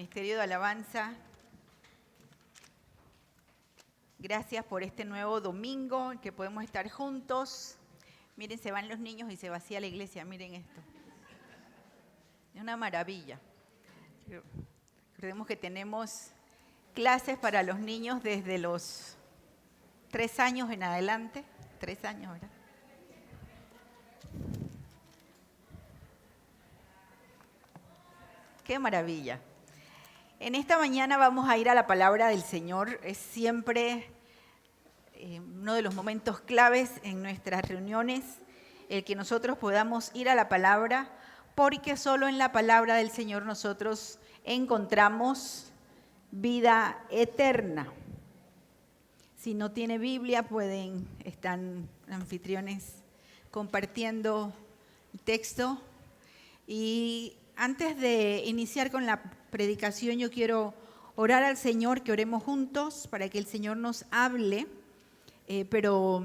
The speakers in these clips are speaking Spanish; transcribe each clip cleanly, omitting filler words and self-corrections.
Ministerio de Alabanza. Gracias por este nuevo domingo en que podemos estar juntos. Miren, se van los niños y se vacía la iglesia. Miren esto. Es una maravilla. Recordemos que tenemos clases para los niños desde los 3 años en adelante. 3 años, ¿verdad? ¡Qué maravilla! En esta mañana vamos a ir a la palabra del Señor. Es siempre uno de los momentos claves en nuestras reuniones, el que nosotros podamos ir a la palabra, porque solo en la palabra del Señor nosotros encontramos vida eterna. Si no tiene Biblia, están anfitriones compartiendo el texto. Y antes de iniciar con la predicación, yo quiero orar al Señor, que oremos juntos para que el Señor nos hable, pero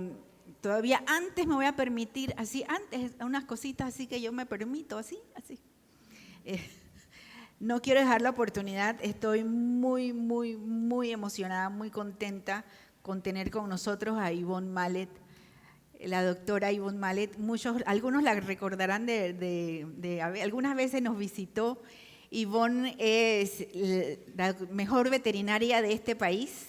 todavía antes me voy a permitir, antes unas cositas así que yo me permito, así. No quiero dejar la oportunidad, estoy muy emocionada, muy contenta con tener con nosotros a Yvonne Mallet, la doctora Yvonne Mallet. Algunos la recordarán algunas veces nos visitó. Yvonne es la mejor veterinaria de este país,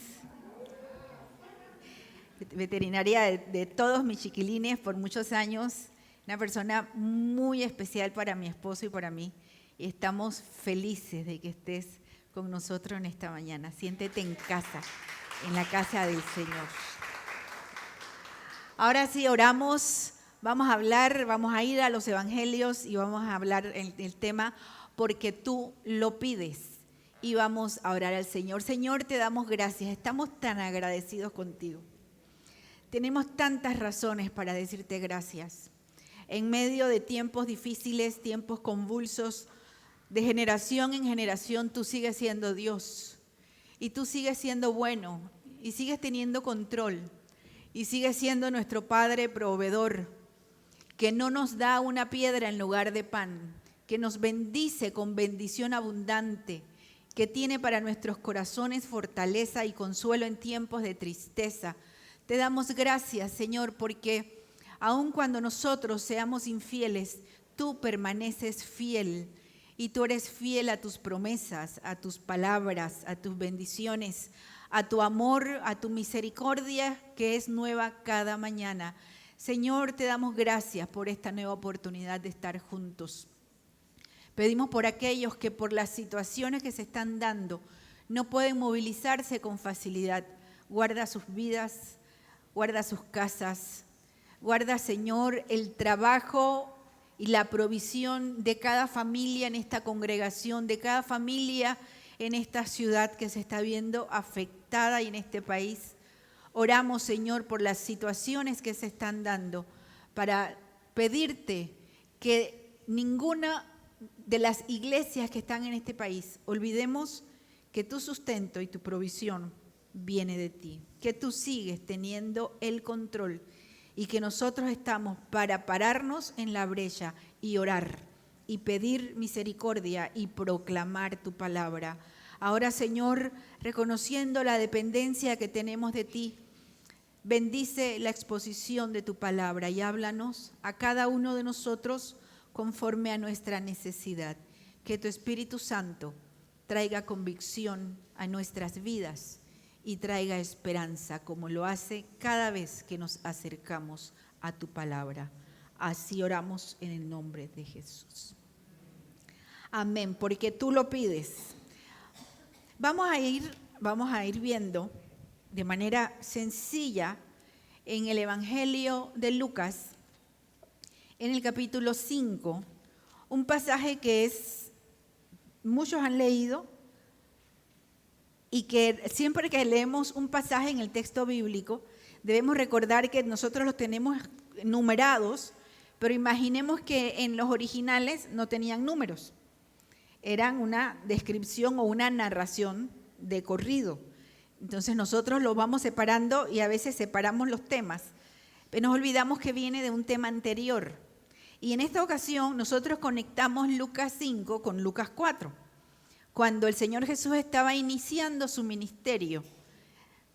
veterinaria de todos mis chiquilines por muchos años, una persona muy especial para mi esposo y para mí. Y estamos felices de que estés con nosotros en esta mañana. Siéntete en casa, en la casa del Señor. Ahora sí, oramos, vamos a ir a los evangelios y vamos a hablar el tema porque tú lo pides. Y vamos a orar al Señor. Señor, te damos gracias, estamos tan agradecidos contigo. Tenemos tantas razones para decirte gracias. En medio de tiempos difíciles, tiempos convulsos, de generación en generación, tú sigues siendo Dios. Y tú sigues siendo bueno y sigues teniendo control. Y sigue siendo nuestro Padre proveedor, que no nos da una piedra en lugar de pan, que nos bendice con bendición abundante, que tiene para nuestros corazones fortaleza y consuelo en tiempos de tristeza. Te damos gracias, Señor, porque aun cuando nosotros seamos infieles, tú permaneces fiel y tú eres fiel a tus promesas, a tus palabras, a tus bendiciones, a tu amor, a tu misericordia que es nueva cada mañana. Señor, te damos gracias por esta nueva oportunidad de estar juntos. Pedimos por aquellos que por las situaciones que se están dando no pueden movilizarse con facilidad. Guarda sus vidas, guarda sus casas, guarda, Señor, el trabajo y la provisión de cada familia en esta congregación, de cada familia en esta ciudad que se está viendo afectada y en este país. Oramos, Señor, por las situaciones que se están dando, para pedirte que ninguna de las iglesias que están en este país olvidemos que tu sustento y tu provisión viene de ti, que tú sigues teniendo el control y que nosotros estamos para pararnos en la brecha y orar y pedir misericordia y proclamar tu palabra. Ahora, Señor, reconociendo la dependencia que tenemos de ti, bendice la exposición de tu palabra y háblanos a cada uno de nosotros conforme a nuestra necesidad. Que tu Espíritu Santo traiga convicción a nuestras vidas y traiga esperanza, como lo hace cada vez que nos acercamos a tu palabra. Así oramos en el nombre de Jesús. Amén, porque tú lo pides. Vamos a ir viendo de manera sencilla en el Evangelio de Lucas, en el capítulo 5, un pasaje que muchos han leído y que siempre que leemos un pasaje en el texto bíblico debemos recordar que nosotros los tenemos numerados, pero imaginemos que en los originales no tenían números. Eran una descripción o una narración de corrido. Entonces nosotros lo vamos separando y a veces separamos los temas, pero nos olvidamos que viene de un tema anterior. Y en esta ocasión nosotros conectamos Lucas 5 con Lucas 4. cuando el Señor Jesús estaba iniciando su ministerio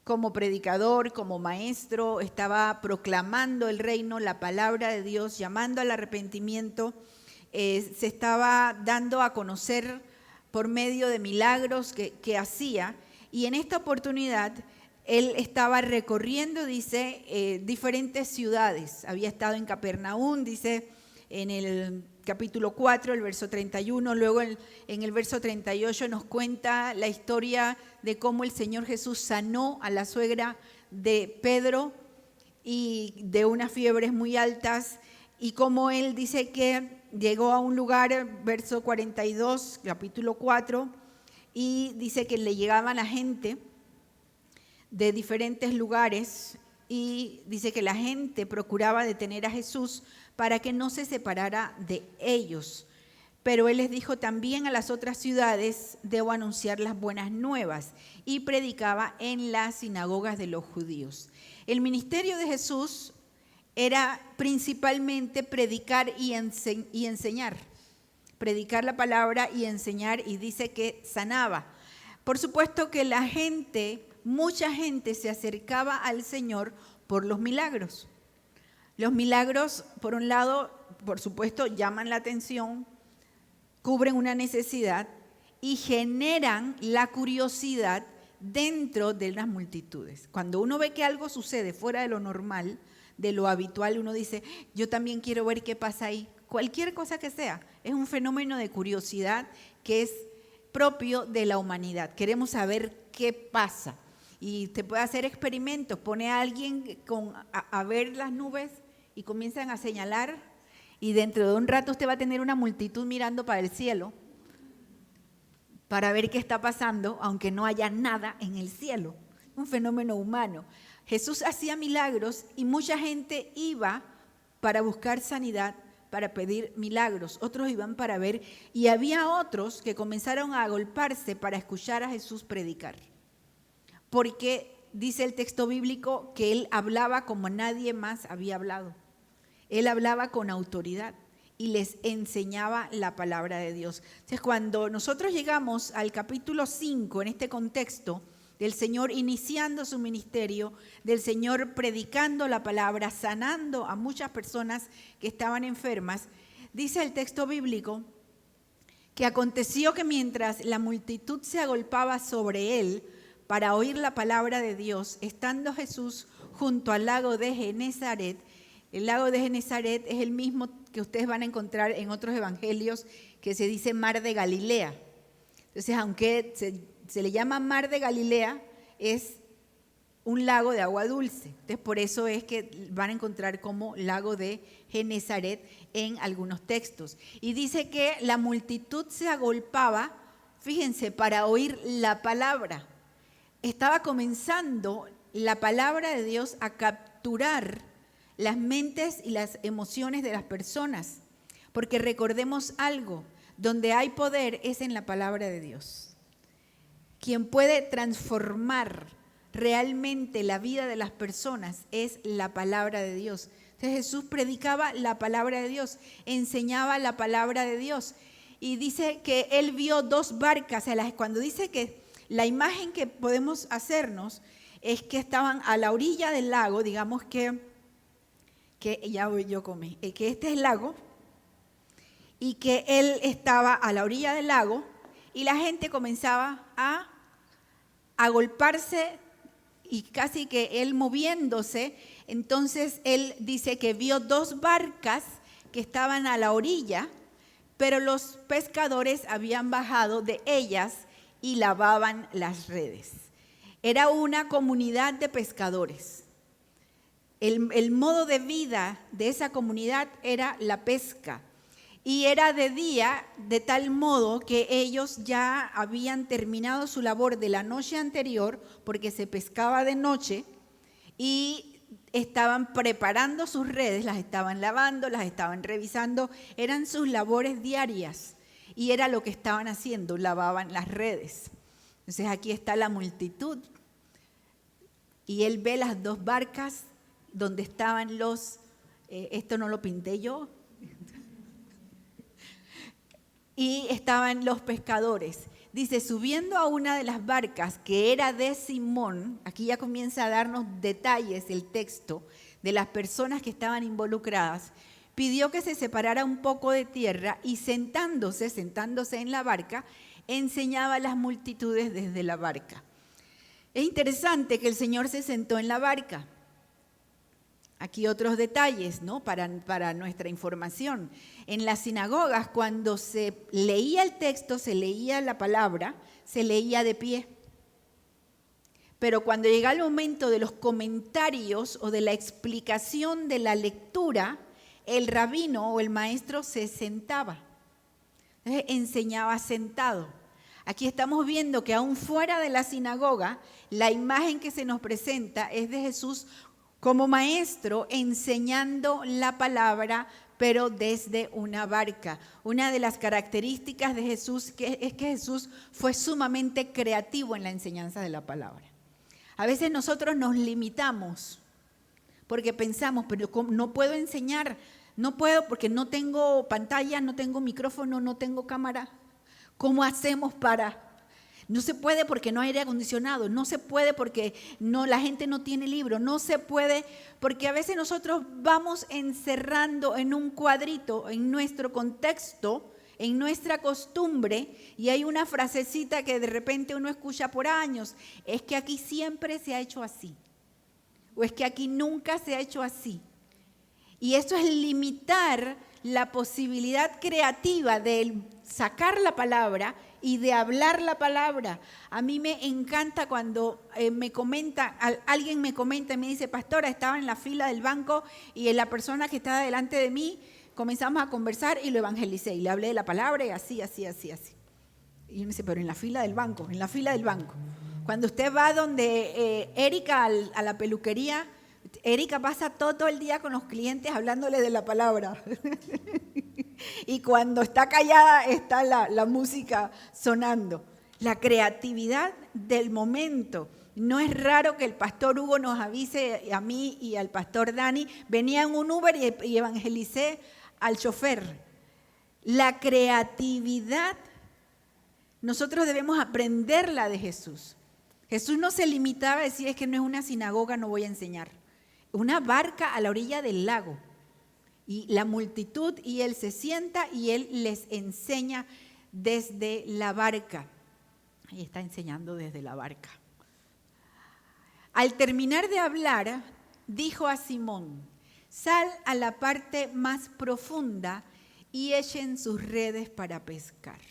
como predicador, como maestro, estaba proclamando el reino, la palabra de Dios, llamando al arrepentimiento, se estaba dando a conocer por medio de milagros que hacía. Y en esta oportunidad él estaba recorriendo, dice, diferentes ciudades. Había estado en Capernaum, dice en el capítulo 4, el verso 31. Luego en el verso 38 nos cuenta la historia de cómo el Señor Jesús sanó a la suegra de Pedro y de unas fiebres muy altas, y cómo él dice que llegó a un lugar, verso 42, capítulo 4, y dice que le llegaban la gente de diferentes lugares, y dice que la gente procuraba detener a Jesús para que no se separara de ellos. Pero él les dijo: también a las otras ciudades debo anunciar las buenas nuevas, y predicaba en las sinagogas de los judíos. El ministerio de Jesús era principalmente predicar y enseñar. Predicar la palabra y enseñar, y dice que sanaba. Por supuesto que la gente, mucha gente se acercaba al Señor por los milagros. Los milagros, por un lado, por supuesto, llaman la atención, cubren una necesidad y generan la curiosidad dentro de las multitudes. Cuando uno ve que algo sucede fuera de lo normal, de lo habitual, uno dice: yo también quiero ver qué pasa ahí. Cualquier cosa que sea, es un fenómeno de curiosidad que es propio de la humanidad. Queremos saber qué pasa. Y usted puede hacer experimentos, pone a alguien a ver las nubes y comienzan a señalar, y dentro de un rato usted va a tener una multitud mirando para el cielo para ver qué está pasando, aunque no haya nada en el cielo. Un fenómeno humano. Jesús hacía milagros y mucha gente iba para buscar sanidad, para pedir milagros. Otros iban para ver, y había otros que comenzaron a agolparse para escuchar a Jesús predicar. Porque dice el texto bíblico que él hablaba como nadie más había hablado. Él hablaba con autoridad y les enseñaba la palabra de Dios. Entonces, cuando nosotros llegamos al capítulo 5, en este contexto del Señor iniciando su ministerio, del Señor predicando la palabra, sanando a muchas personas que estaban enfermas, dice el texto bíblico que aconteció que mientras la multitud se agolpaba sobre él para oír la palabra de Dios, estando Jesús junto al lago de Genesaret. El lago de Genesaret es el mismo que ustedes van a encontrar en otros evangelios, que se dice Mar de Galilea. Entonces, aunque se le llama Mar de Galilea, es un lago de agua dulce. Entonces, por eso es que van a encontrar como lago de Genesaret en algunos textos. Y dice que la multitud se agolpaba, fíjense, para oír la palabra. Estaba comenzando la palabra de Dios a capturar las mentes y las emociones de las personas. Porque recordemos algo: donde hay poder es en la palabra de Dios. Quien puede transformar realmente la vida de las personas es la palabra de Dios. Entonces Jesús predicaba la palabra de Dios, enseñaba la palabra de Dios. Y dice que él vio dos barcas. Cuando dice que la imagen que podemos hacernos es que estaban a la orilla del lago, digamos que ya voy yo comí, que este es el lago, y que él estaba a la orilla del lago, y la gente comenzaba a agolparse, y casi que él moviéndose. Entonces él dice que vio dos barcas que estaban a la orilla, pero los pescadores habían bajado de ellas y lavaban las redes. Era una comunidad de pescadores. El modo de vida de esa comunidad era la pesca, y era de día, de tal modo que ellos ya habían terminado su labor de la noche anterior, porque se pescaba de noche, y estaban preparando sus redes, las estaban lavando, las estaban revisando. Eran sus labores diarias y era lo que estaban haciendo, lavaban las redes. Entonces aquí está la multitud y él ve las dos barcas donde estaban esto no lo pinté yo, y estaban los pescadores. Dice, subiendo a una de las barcas que era de Simón, aquí ya comienza a darnos detalles el texto de las personas que estaban involucradas, pidió que se separara un poco de tierra y sentándose en la barca, enseñaba a las multitudes desde la barca. Es interesante que el Señor se sentó en la barca. Aquí otros detalles, ¿no? Para nuestra información. En las sinagogas, cuando se leía el texto, se leía la palabra, se leía de pie. Pero cuando llegaba el momento de los comentarios o de la explicación de la lectura, el rabino o el maestro se sentaba. Entonces, enseñaba sentado. Aquí estamos viendo que aún fuera de la sinagoga, la imagen que se nos presenta es de Jesús como maestro enseñando la palabra, pero desde una barca. Una de las características de Jesús es que Jesús fue sumamente creativo en la enseñanza de la palabra. A veces nosotros nos limitamos porque pensamos, pero no puedo enseñar, no puedo porque no tengo pantalla, no tengo micrófono, no tengo cámara. ¿Cómo hacemos para...? No se puede porque no hay aire acondicionado, no se puede porque la gente no tiene libro, no se puede porque a veces nosotros vamos encerrando en un cuadrito, en nuestro contexto, en nuestra costumbre, y hay una frasecita que de repente uno escucha por años, es que aquí siempre se ha hecho así, o es que aquí nunca se ha hecho así. Y eso es limitar la posibilidad creativa de sacar la palabra y de hablar la palabra. A mí me encanta cuando alguien me comenta y me dice, pastora, estaba en la fila del banco y la persona que estaba delante de mí, comenzamos a conversar y lo evangelicé y le hablé de la palabra y así. Y uno dice, pero en la fila del banco. Cuando usted va donde Erika a la peluquería, Erika pasa todo el día con los clientes hablándole de la palabra. Y cuando está callada está la música sonando. La creatividad del momento. No es raro que el pastor Hugo nos avise a mí y al pastor Dani. Venía en un Uber y evangelicé al chofer. La creatividad, nosotros debemos aprenderla de Jesús. Jesús no se limitaba a decir, es que no es una sinagoga, no voy a enseñar. Una barca a la orilla del lago. Y la multitud, y él se sienta y él les enseña desde la barca. Ahí está enseñando desde la barca. Al terminar de hablar, dijo a Simón, sal a la parte más profunda y echen sus redes para pescar.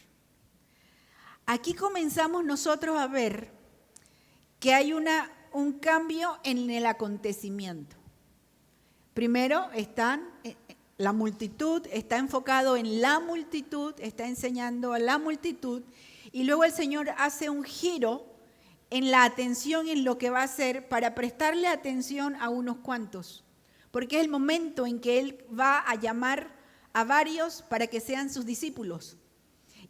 Aquí comenzamos nosotros a ver que hay un cambio en el acontecimiento. Primero la multitud, está enfocado en la multitud, está enseñando a la multitud, y luego el Señor hace un giro en la atención, en lo que va a hacer, para prestarle atención a unos cuantos, porque es el momento en que Él va a llamar a varios para que sean sus discípulos.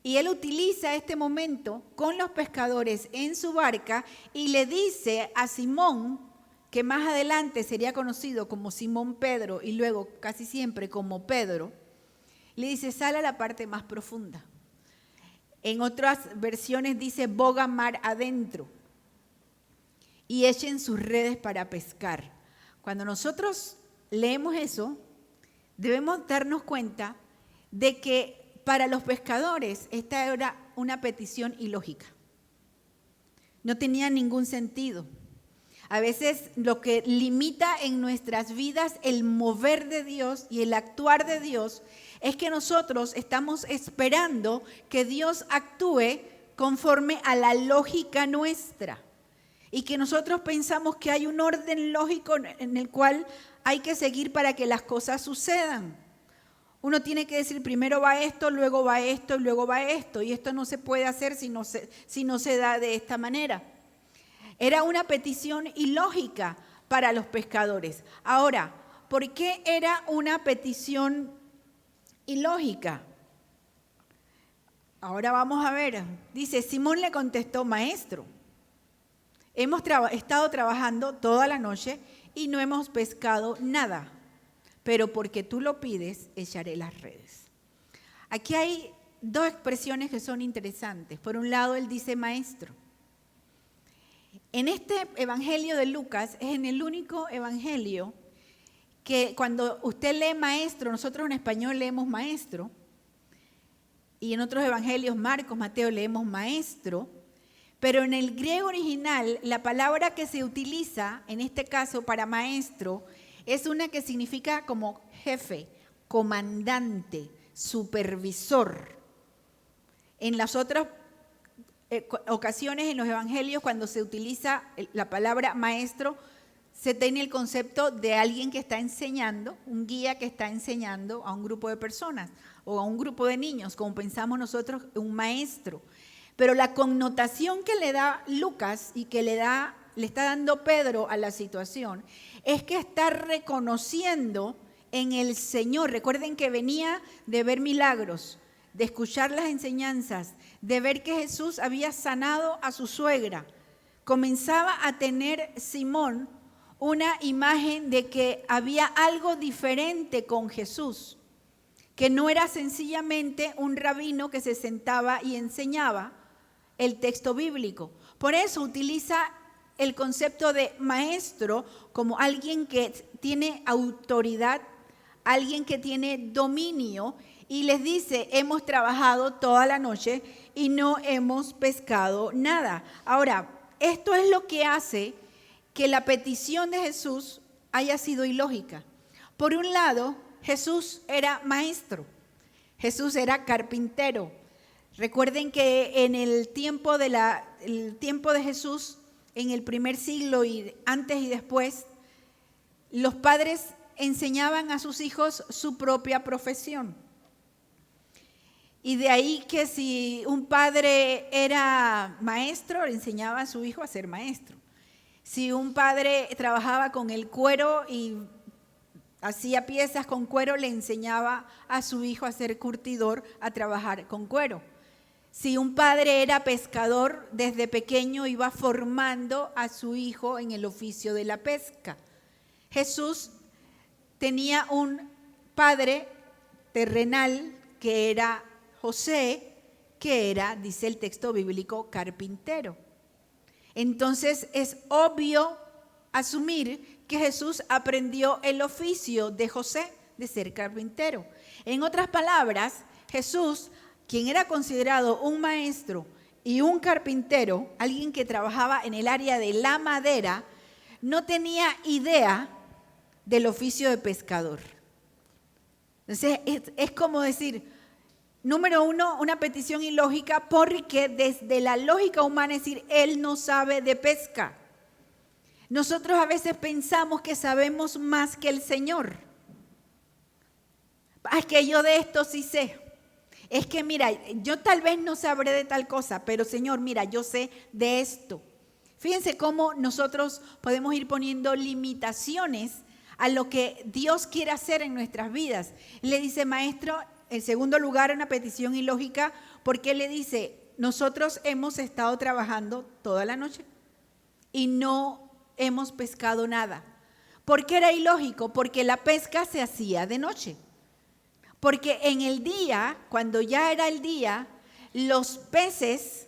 Y Él utiliza este momento con los pescadores en su barca y le dice a Simón, que más adelante sería conocido como Simón Pedro y luego casi siempre como Pedro, le dice, sal a la parte más profunda. En otras versiones dice, boga mar adentro y echen sus redes para pescar. Cuando nosotros leemos eso, debemos darnos cuenta de que para los pescadores esta era una petición ilógica. No tenía ningún sentido. A veces lo que limita en nuestras vidas el mover de Dios y el actuar de Dios es que nosotros estamos esperando que Dios actúe conforme a la lógica nuestra y que nosotros pensamos que hay un orden lógico en el cual hay que seguir para que las cosas sucedan. Uno tiene que decir, primero va esto, luego va esto, y luego va esto, y esto no se puede hacer si no se da de esta manera. Era una petición ilógica para los pescadores. Ahora, ¿por qué era una petición ilógica? Ahora vamos a ver. Dice, Simón le contestó, maestro, hemos estado trabajando toda la noche y no hemos pescado nada, pero porque tú lo pides, echaré las redes. Aquí hay dos expresiones que son interesantes. Por un lado, él dice maestro. En este evangelio de Lucas es en el único evangelio que cuando usted lee maestro, nosotros en español leemos maestro, y en otros evangelios, Marcos, Mateo, leemos maestro, pero en el griego original, la palabra que se utiliza, en este caso para maestro, es una que significa como jefe, comandante, supervisor. En las otras ocasiones en los evangelios, cuando se utiliza la palabra maestro, se tiene el concepto de alguien que está enseñando, un guía que está enseñando a un grupo de personas o a un grupo de niños, como pensamos nosotros, un maestro. Pero la connotación que le da Lucas y que le está dando Pedro a la situación es que está reconociendo en el Señor. Recuerden que venía de ver milagros, de escuchar las enseñanzas, de ver que Jesús había sanado a su suegra. Comenzaba a tener Simón una imagen de que había algo diferente con Jesús, que no era sencillamente un rabino que se sentaba y enseñaba el texto bíblico. Por eso utiliza el concepto de maestro como alguien que tiene autoridad, alguien que tiene dominio, y les dice, hemos trabajado toda la noche y no hemos pescado nada. Ahora, esto es lo que hace que la petición de Jesús haya sido ilógica. Por un lado, Jesús era maestro, Jesús era carpintero. Recuerden que en el tiempo de Jesús, en el primer siglo y antes y después, los padres enseñaban a sus hijos su propia profesión. Y de ahí que si un padre era maestro, le enseñaba a su hijo a ser maestro. Si un padre trabajaba con el cuero y hacía piezas con cuero, le enseñaba a su hijo a ser curtidor, a trabajar con cuero. Si un padre era pescador, desde pequeño iba formando a su hijo en el oficio de la pesca. Jesús tenía un padre terrenal que era José, que era, dice el texto bíblico, carpintero. Entonces es obvio asumir que Jesús aprendió el oficio de José de ser carpintero. En otras palabras, Jesús, quien era considerado un maestro y un carpintero, alguien que trabajaba en el área de la madera, no tenía idea del oficio de pescador. Entonces es como decir, número uno, una petición ilógica, porque desde la lógica humana es decir, él no sabe de pesca. Nosotros a veces pensamos que sabemos más que el Señor. Es que yo de esto sí sé. Es que mira, yo tal vez no sabré de tal cosa, pero Señor, mira, yo sé de esto. Fíjense cómo nosotros podemos ir poniendo limitaciones a lo que Dios quiere hacer en nuestras vidas. Le dice, maestro, en segundo lugar, una petición ilógica, porque le dice, nosotros hemos estado trabajando toda la noche y no hemos pescado nada. ¿Por qué era ilógico? Porque la pesca se hacía de noche. Porque en el día, cuando ya era el día, los peces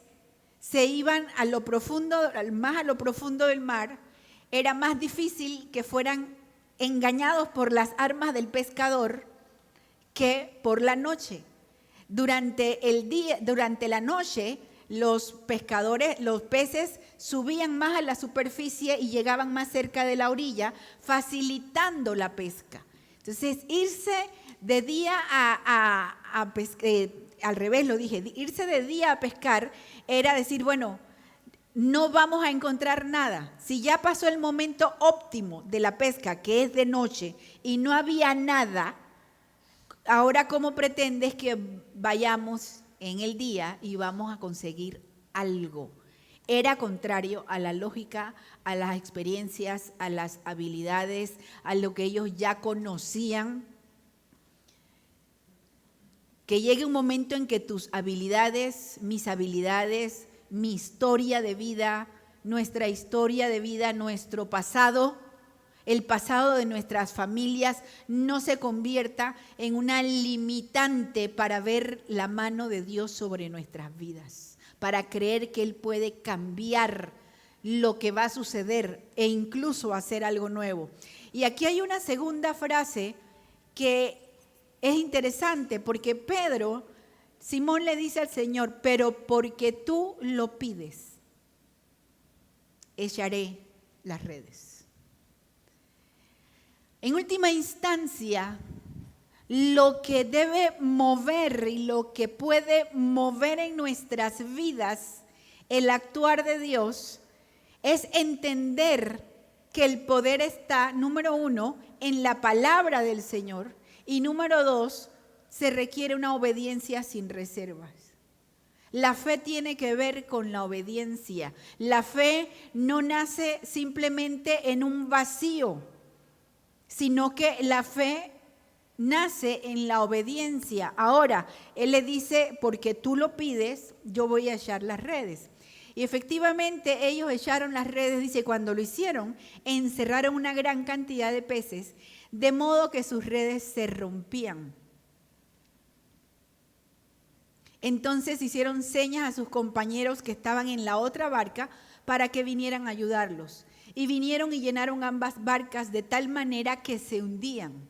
se iban a lo profundo, más a lo profundo del mar. Era más difícil que fueran engañados por las armas del pescador que por la noche. Durante la noche, los pescadores, los peces subían más a la superficie y llegaban más cerca de la orilla, facilitando la pesca. Entonces, irse de día a pescar, al revés lo dije, irse de día a pescar era decir, bueno, no vamos a encontrar nada. Si ya pasó el momento óptimo de la pesca, que es de noche, y no había nada, ahora, ¿cómo pretendes que vayamos en el día y vamos a conseguir algo? Era contrario a la lógica, a las experiencias, a las habilidades, a lo que ellos ya conocían. Que llegue un momento en que tus habilidades, mi historia de vida, nuestra historia de vida, nuestro pasado, el pasado de nuestras familias no se convierta en una limitante para ver la mano de Dios sobre nuestras vidas, para creer que Él puede cambiar lo que va a suceder e incluso hacer algo nuevo. Y aquí hay una segunda frase que es interesante porque Simón le dice al Señor, pero porque tú lo pides, echaré las redes. En última instancia, lo que debe mover y lo que puede mover en nuestras vidas el actuar de Dios es entender que el poder está, número 1, en la palabra del Señor y número 2, se requiere una obediencia sin reservas. La fe tiene que ver con la obediencia. La fe no nace simplemente en un vacío, sino que la fe nace en la obediencia. Ahora, Él le dice, porque tú lo pides, yo voy a echar las redes. Y efectivamente ellos echaron las redes, dice, cuando lo hicieron, encerraron una gran cantidad de peces, de modo que sus redes se rompían. Entonces hicieron señas a sus compañeros que estaban en la otra barca para que vinieran a ayudarlos. Y vinieron y llenaron ambas barcas de tal manera que se hundían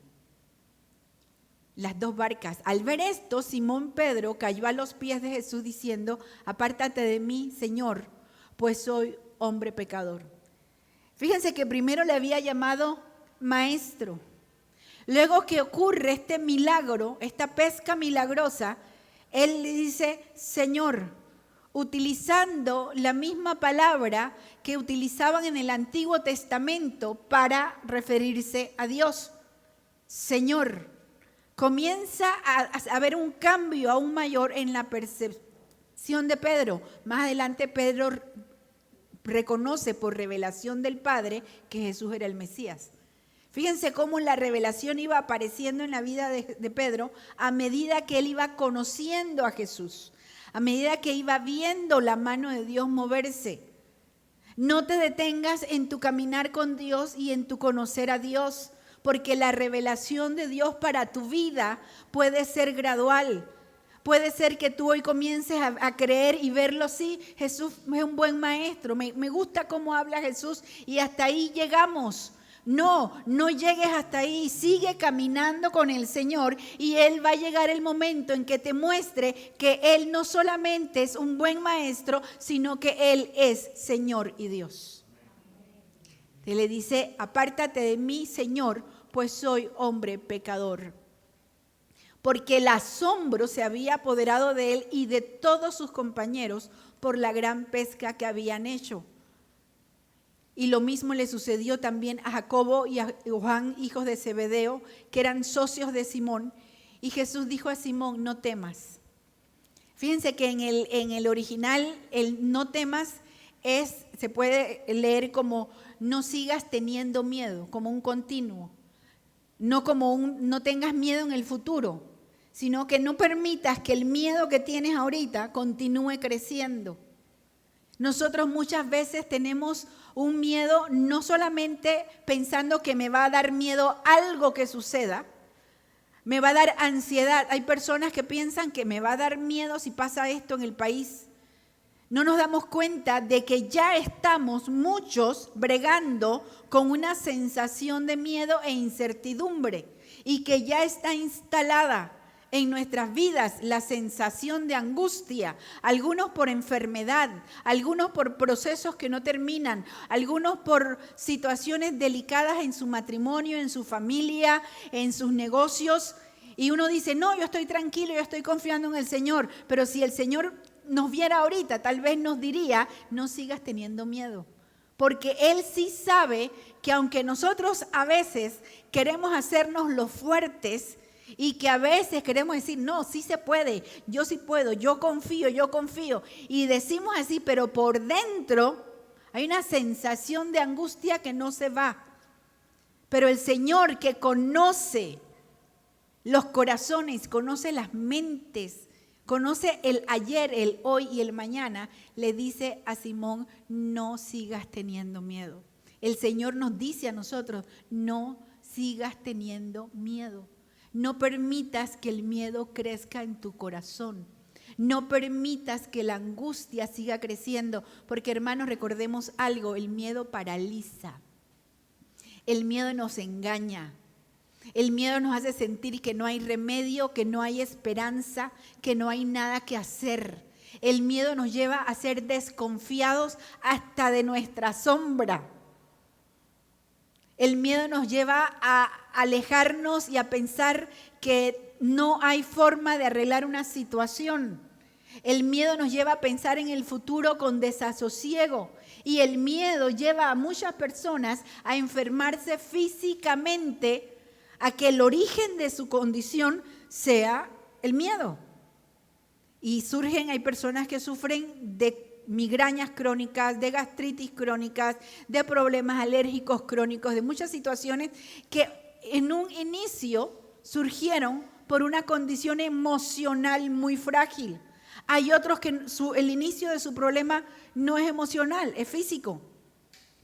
las dos barcas. Al ver esto, Simón Pedro cayó a los pies de Jesús diciendo, apártate de mí, Señor, pues soy hombre pecador. Fíjense que primero le había llamado maestro. Luego que ocurre este milagro, esta pesca milagrosa, él le dice, Señor, utilizando la misma palabra que utilizaban en el Antiguo Testamento para referirse a Dios. Señor, comienza a haber un cambio aún mayor en la percepción de Pedro. Más adelante Pedro reconoce por revelación del Padre que Jesús era el Mesías. Fíjense cómo la revelación iba apareciendo en la vida de Pedro a medida que él iba conociendo a Jesús, a medida que iba viendo la mano de Dios moverse. No te detengas en tu caminar con Dios y en tu conocer a Dios, porque la revelación de Dios para tu vida puede ser gradual. Puede ser que tú hoy comiences a creer y verlo, sí, Jesús es un buen maestro, me gusta cómo habla Jesús y hasta ahí llegamos. No llegues hasta ahí, sigue caminando con el Señor y Él va a llegar el momento en que te muestre que Él no solamente es un buen maestro, sino que Él es Señor y Dios. Él le dice, apártate de mí, Señor, pues soy hombre pecador. Porque el asombro se había apoderado de él y de todos sus compañeros por la gran pesca que habían hecho. Y lo mismo le sucedió también a Jacobo y a Juan, hijos de Zebedeo, que eran socios de Simón. Y Jesús dijo a Simón, no temas. Fíjense que en el original, el no temas se puede leer como no sigas teniendo miedo, como un continuo. No como no tengas miedo en el futuro, sino que no permitas que el miedo que tienes ahorita continúe creciendo. Nosotros muchas veces tenemos un miedo no solamente pensando que me va a dar miedo algo que suceda, me va a dar ansiedad. Hay personas que piensan que me va a dar miedo si pasa esto en el país. No nos damos cuenta de que ya estamos muchos bregando con una sensación de miedo e incertidumbre y que ya está instalada en nuestras vidas la sensación de angustia, algunos por enfermedad, algunos por procesos que no terminan, algunos por situaciones delicadas en su matrimonio, en su familia, en sus negocios. Y uno dice, no, yo estoy tranquilo, yo estoy confiando en el Señor. Pero si el Señor nos viera ahorita, tal vez nos diría, no sigas teniendo miedo. Porque Él sí sabe que aunque nosotros a veces queremos hacernos los fuertes, y que a veces queremos decir, no, sí se puede, yo sí puedo, yo confío. Y decimos así, pero por dentro hay una sensación de angustia que no se va. Pero el Señor que conoce los corazones, conoce las mentes, conoce el ayer, el hoy y el mañana, le dice a Simón, no sigas teniendo miedo. El Señor nos dice a nosotros, no sigas teniendo miedo. No permitas que el miedo crezca en tu corazón. No permitas que la angustia siga creciendo, porque hermanos, recordemos algo, el miedo paraliza. El miedo nos engaña. El miedo nos hace sentir que no hay remedio, que no hay esperanza, que no hay nada que hacer. El miedo nos lleva a ser desconfiados hasta de nuestra sombra. El miedo nos lleva a alejarnos y a pensar que no hay forma de arreglar una situación. El miedo nos lleva a pensar en el futuro con desasosiego. Y el miedo lleva a muchas personas a enfermarse físicamente, a que el origen de su condición sea el miedo. Y hay personas que sufren de migrañas crónicas, de gastritis crónicas, de problemas alérgicos crónicos, de muchas situaciones que en un inicio surgieron por una condición emocional muy frágil. Hay otros que el inicio de su problema no es emocional, es físico.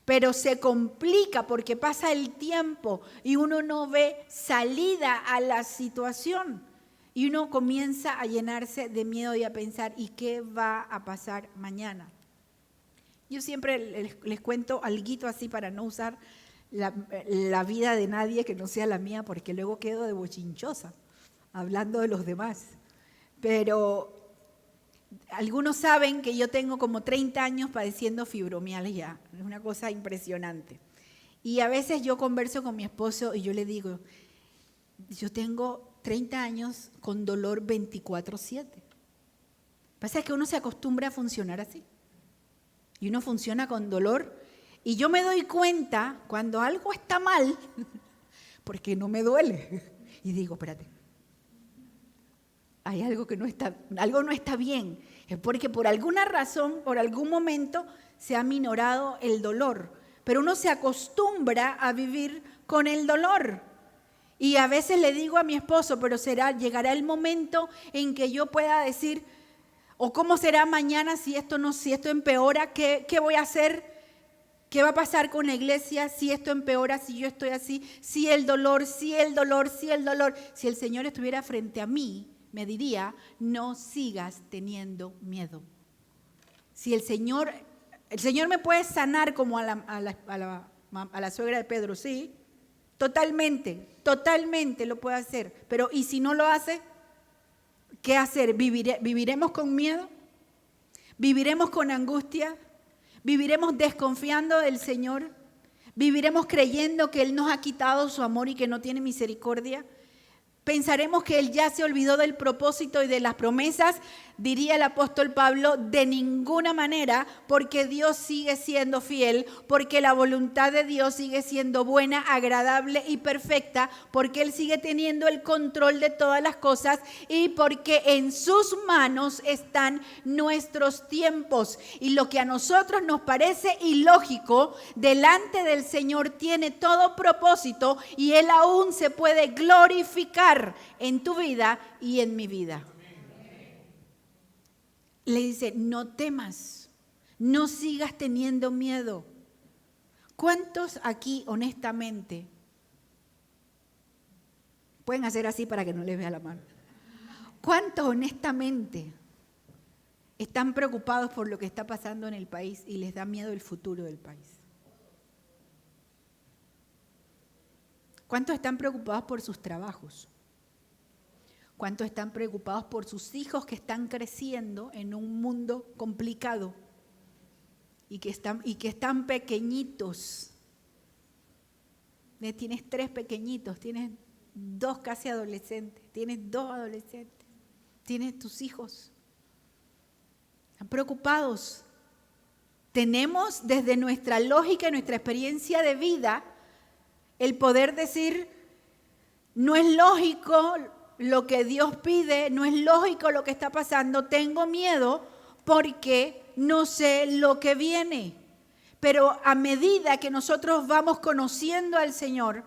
Pero se complica porque pasa el tiempo y uno no ve salida a la situación. Y uno comienza a llenarse de miedo y a pensar, ¿y qué va a pasar mañana? Yo siempre les cuento alguito así para no usar la vida de nadie que no sea la mía, porque luego quedo de bochinchosa, hablando de los demás. Pero algunos saben que yo tengo como 30 años padeciendo fibromialgia, es una cosa impresionante. Y a veces yo converso con mi esposo y yo le digo, yo tengo 30 años con dolor 24/7. Pasa que uno se acostumbra a funcionar así. Y uno funciona con dolor. Y yo me doy cuenta cuando algo está mal, porque no me duele. Y digo, espérate, hay algo que no está bien. Es porque por alguna razón, por algún momento, se ha minorado el dolor. Pero uno se acostumbra a vivir con el dolor. Y a veces le digo a mi esposo, pero llegará el momento en que yo pueda decir, o cómo será mañana si esto empeora, ¿qué voy a hacer? ¿Qué va a pasar con la iglesia si esto empeora, si yo estoy así? Si el dolor. Si el Señor estuviera frente a mí, me diría, no sigas teniendo miedo. Si el Señor me puede sanar como a la suegra de Pedro, sí, totalmente lo puede hacer. Pero ¿y si no lo hace? ¿Qué hacer? ¿Viviremos con miedo? ¿Viviremos con angustia? ¿Viviremos desconfiando del Señor? ¿Viviremos creyendo que Él nos ha quitado su amor y que no tiene misericordia? ¿Pensaremos que Él ya se olvidó del propósito y de las promesas? Diría el apóstol Pablo, de ninguna manera, porque Dios sigue siendo fiel, porque la voluntad de Dios sigue siendo buena, agradable y perfecta, porque Él sigue teniendo el control de todas las cosas y porque en sus manos están nuestros tiempos. Y lo que a nosotros nos parece ilógico, delante del Señor tiene todo propósito y Él aún se puede glorificar en tu vida y en mi vida. Le dice, no temas, no sigas teniendo miedo. ¿Cuántos aquí honestamente pueden hacer así para que no les vea la mano? ¿Cuántos honestamente están preocupados por lo que está pasando en el país y les da miedo el futuro del país? ¿Cuántos están preocupados por sus trabajos? ¿Cuántos están preocupados por sus hijos que están creciendo en un mundo complicado y que están pequeñitos? Tienes 3 pequeñitos, tienes 2 casi adolescentes, tienes 2 adolescentes, tienes tus hijos. Están preocupados. Tenemos desde nuestra lógica y nuestra experiencia de vida el poder decir, no es lógico lo que Dios pide, no es lógico lo que está pasando, tengo miedo porque no sé lo que viene. Pero a medida que nosotros vamos conociendo al Señor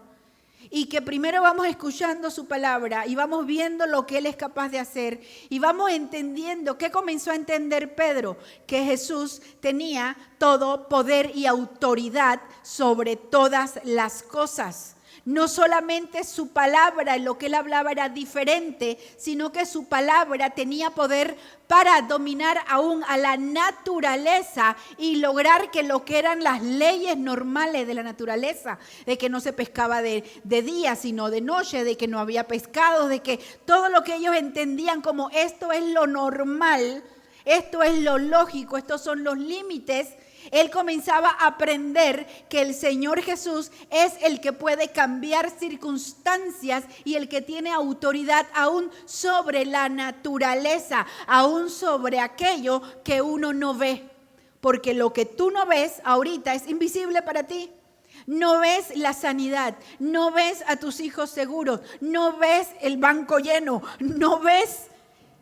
y que primero vamos escuchando su palabra y vamos viendo lo que Él es capaz de hacer y vamos entendiendo. ¿Qué comenzó a entender Pedro? Que Jesús tenía todo poder y autoridad sobre todas las cosas. No solamente su palabra, lo que Él hablaba era diferente, sino que su palabra tenía poder para dominar aún a la naturaleza y lograr que lo que eran las leyes normales de la naturaleza, de que no se pescaba de día sino de noche, de que no había pescados, de que todo lo que ellos entendían como esto es lo normal, esto es lo lógico, estos son los límites. Él comenzaba a aprender que el Señor Jesús es el que puede cambiar circunstancias y el que tiene autoridad aún sobre la naturaleza, aún sobre aquello que uno no ve. Porque lo que tú no ves ahorita es invisible para ti. No ves la sanidad, no ves a tus hijos seguros, no ves el banco lleno, no ves.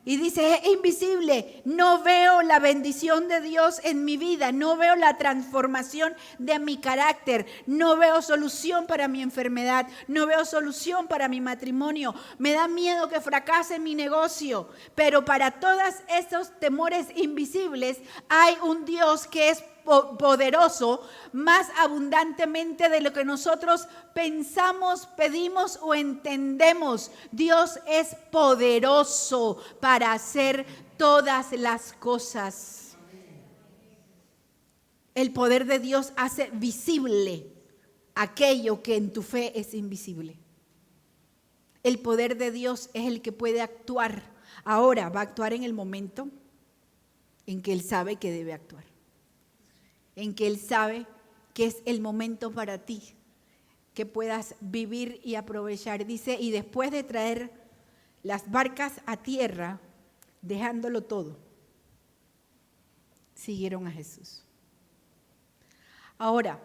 Y dice, es invisible, no veo la bendición de Dios en mi vida, no veo la transformación de mi carácter, no veo solución para mi enfermedad, no veo solución para mi matrimonio, me da miedo que fracase mi negocio. Pero para todos esos temores invisibles hay un Dios que es poderoso, más abundantemente de lo que nosotros pensamos, pedimos o entendemos. Dios es poderoso para hacer todas las cosas. El poder de Dios hace visible aquello que en tu fe es invisible. El poder de Dios es el que puede actuar. Ahora va a actuar en el momento en que Él sabe que debe actuar. En que Él sabe que es el momento para ti, que puedas vivir y aprovechar. Dice, y después de traer las barcas a tierra, dejándolo todo, siguieron a Jesús. Ahora,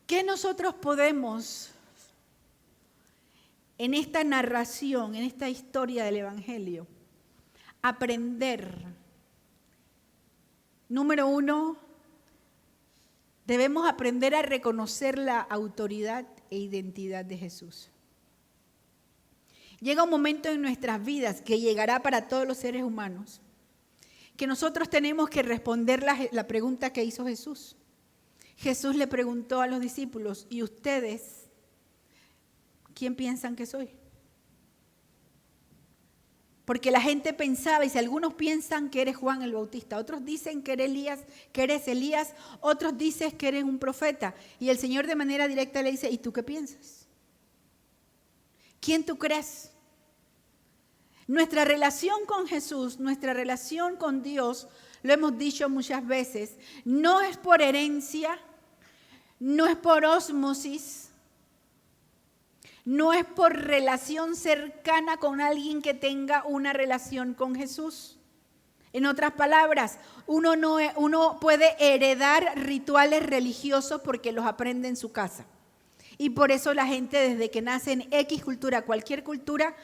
¿qué nosotros podemos en esta narración, en esta historia del Evangelio, aprender? Número 1, debemos aprender a reconocer la autoridad e identidad de Jesús. Llega un momento en nuestras vidas, que llegará para todos los seres humanos, que nosotros tenemos que responder la pregunta que hizo Jesús. Jesús le preguntó a los discípulos, ¿y ustedes quién piensan que soy? Porque la gente pensaba, y si algunos piensan que eres Juan el Bautista, otros dicen que eres Elías, otros dicen que eres un profeta. Y el Señor de manera directa le dice, ¿y tú qué piensas? ¿Quién tú crees? Nuestra relación con Jesús, nuestra relación con Dios, lo hemos dicho muchas veces, no es por herencia, no es por ósmosis, no es por relación cercana con alguien que tenga una relación con Jesús. En otras palabras, uno puede heredar rituales religiosos porque los aprende en su casa. Y por eso la gente desde que nace en X cultura, cualquier cultura,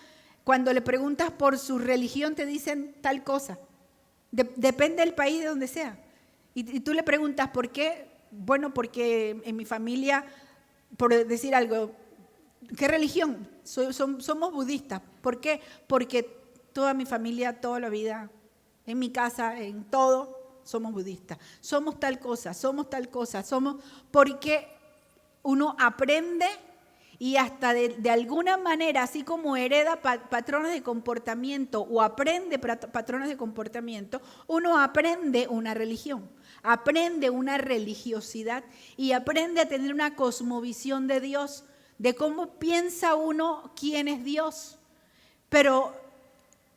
cuando le preguntas por su religión te dicen tal cosa. Depende del país de donde sea. Y tú le preguntas, ¿por qué? Bueno, porque en mi familia, por decir algo, ¿qué religión? Somos budistas. ¿Por qué? Porque toda mi familia, toda la vida, en mi casa, en todo, somos budistas. Somos tal cosa, porque uno aprende y hasta de alguna manera, así como hereda patrones de comportamiento o aprende patrones de comportamiento, uno aprende una religión, aprende una religiosidad y aprende a tener una cosmovisión de Dios, de cómo piensa uno quién es Dios. Pero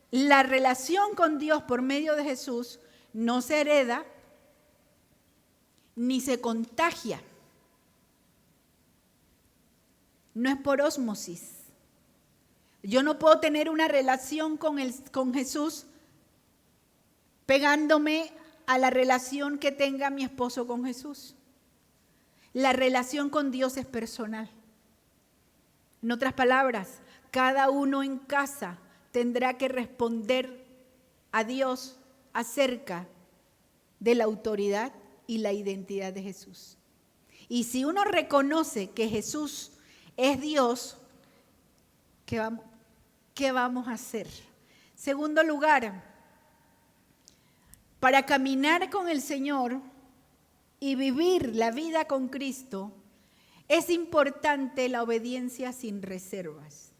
la relación con Dios por medio de Jesús no se hereda ni se contagia. No es por ósmosis. Yo no puedo tener una relación con Jesús pegándome a la relación que tenga mi esposo con Jesús. La relación con Dios es personal. En otras palabras, cada uno en casa tendrá que responder a Dios acerca de la autoridad y la identidad de Jesús. Y si uno reconoce que Jesús es Dios, ¿qué vamos a hacer? Segundo lugar, para caminar con el Señor y vivir la vida con Cristo, es importante la obediencia sin reservas.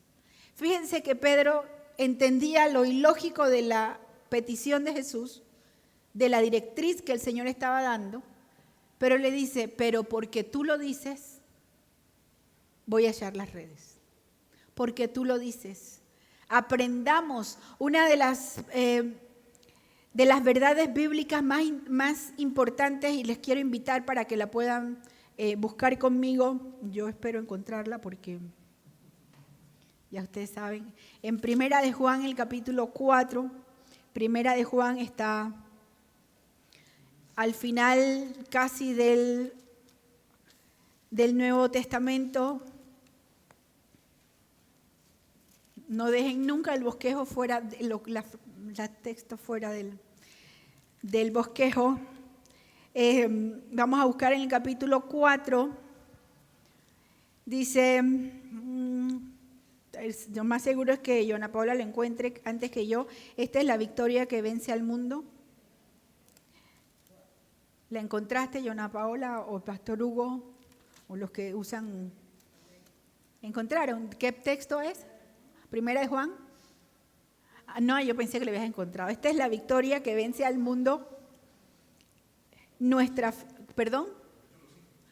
Fíjense que Pedro entendía lo ilógico de la petición de Jesús, de la directriz que el Señor estaba dando, pero le dice, pero porque tú lo dices, voy a echar las redes. Porque tú lo dices. Aprendamos una de las verdades bíblicas más importantes, y les quiero invitar para que la puedan buscar conmigo. Yo espero encontrarla porque ya ustedes saben. En Primera de Juan, el capítulo 4, Primera de Juan está al final casi del Nuevo Testamento. No dejen nunca el bosquejo fuera, los textos fuera del bosquejo. Vamos a buscar en el capítulo 4. Dice, lo más seguro es que Joana Paula lo encuentre antes que yo. Esta es la victoria que vence al mundo. ¿La encontraste, Joana Paola o Pastor Hugo? O los que usan. ¿Encontraron? ¿Qué texto es? Primera de Juan. No, yo pensé que lo habías encontrado. Esta es la victoria que vence al mundo.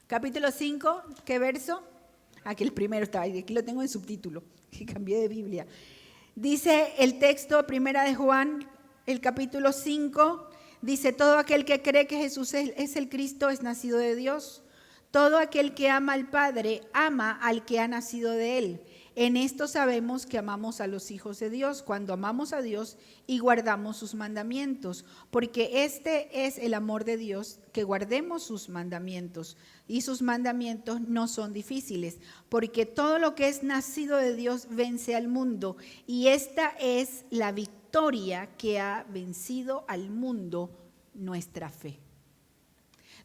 Capítulo 5, ¿qué verso? Aquí el primero está, aquí lo tengo en subtítulo, que cambié de Biblia. Dice el texto, Primera de Juan, el capítulo 5, dice, todo aquel que cree que Jesús es el Cristo es nacido de Dios. Todo aquel que ama al Padre, ama al que ha nacido de Él. En esto sabemos que amamos a los hijos de Dios, cuando amamos a Dios y guardamos sus mandamientos, porque este es el amor de Dios, que guardemos sus mandamientos. Y sus mandamientos no son difíciles, porque todo lo que es nacido de Dios vence al mundo, y esta es la victoria que ha vencido al mundo, nuestra fe.